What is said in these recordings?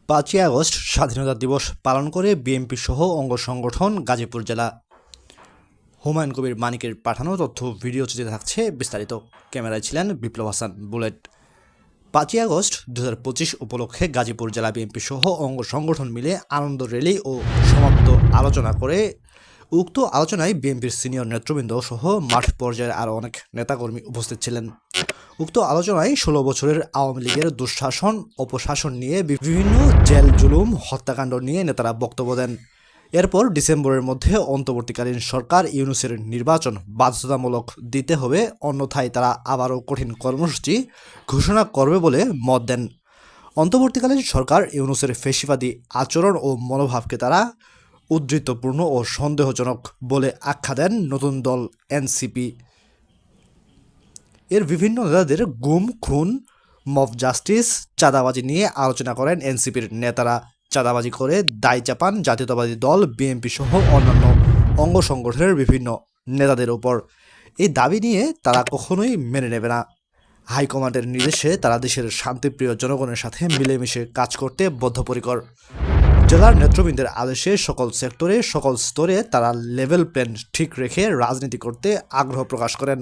5ই August স্বাধীনতা দিবস পালন করে বিএনপি সহ অঙ্গ সংগঠন গাজীপুর জেলা। হুমায়ুন কবির মানিকের পাঠানো তথ্য ভিডিওচিত্রে থাকছে বিস্তারিত। ক্যামেরায় ছিলেন বিপ্লব হাসান বুলেট। 5ই আগস্ট 2025 উপলক্ষে গাজীপুর জেলা বিএনপি সহ অঙ্গ সংগঠন মিলে আনন্দ র্যালি ও সমাপ্ত আলোচনা করে। উক্ত আলোচনায় বিএনপির সিনিয়র নেতৃবৃন্দ সহ মাঠ পর্যায়ের আরও অনেক নেতাকর্মী উপস্থিত ছিলেন। উক্ত আলোচনায় 16 বছরের আওয়ামী লীগের দুঃশাসন অপশাসন নিয়ে বিভিন্ন জেল জুলুম হত্যাকাণ্ড নিয়ে নেতারা বক্তব্য দেন। এরপর ডিসেম্বরের মধ্যে অন্তর্বর্তীকালীন সরকার ইউনূসের নির্বাচন বাধ্যতামূলক দিতে হবে, অন্যথায় তারা আবারও কঠিন কর্মসূচি ঘোষণা করবে বলে মত দেন। অন্তর্বর্তীকালীন সরকার ইউনূসের ফ্যাসিবাদী আচরণ ও মনোভাবকে তারা উদ্ধৃতপূর্ণ ও সন্দেহজনক বলে আখ্যা দেন নতুন দল এনসিপি। এর বিভিন্ন নেতাদের গুম খুন, মব জাস্টিস, চাঁদাবাজি নিয়ে আলোচনা করেন এনসিপির নেতারা। চাঁদাবাজি করে দায় চাপান জাতীয়তাবাদী দল বিএনপি সহ অন্যান্য অঙ্গ সংগঠনের বিভিন্ন নেতাদের ওপর। এই দাবি নিয়ে তারা কখনোই মেনে নেবে না। হাইকমান্ডের নির্দেশে তারা দেশের শান্তিপ্রিয় জনগণের সাথে মিলেমিশে কাজ করতে বদ্ধপরিকর। জেলার নেতৃবৃন্দের আদেশে সকল সেক্টরে সকল স্তরে তারা লেভেল প্ল্যান ঠিক রেখে রাজনীতি করতে আগ্রহ প্রকাশ করেন।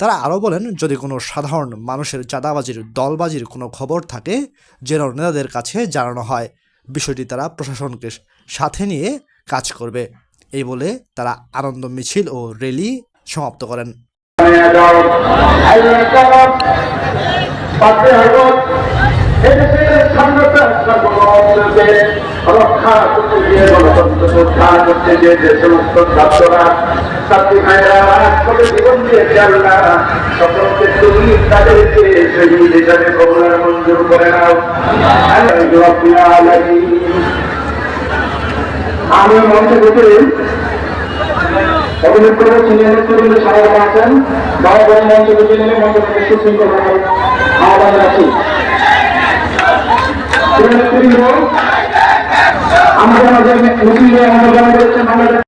তারা আরও বলেন, যদি কোনো সাধারণ মানুষের চাঁদাবাজির দলবাজির কোনো খবর থাকে যেন নেতাদের কাছে জানানো হয়। বিষয়টি তারা প্রশাসনকে সাথে নিয়ে কাজ করবে। এই বলে তারা আনন্দ মিছিল ও র্যালি সমাপ্ত করেন। রক্ষা করতে গিয়ে গণতন্ত্র উদ্ধার করতে গিয়ে যে সমস্ত ছাত্ররা ছাত্রী ভাইরা করে জীবন দিয়েছে আল্লাহ, সকলকে তুমি তাদেরকে শহীদ হিসাবে কবুলের মঞ্জুর করে নাও। আমি মঞ্চে বসে অভিযোগ করবো সিনিয়র নেতৃবৃন্দ সবাই আছেন, দয়া করে মঞ্চে বসে নিলে মঞ্চ থেকে সুশৃঙ্খল আহ্বান রাখি। আমাদের মাঝে মুসলিম করেছেন।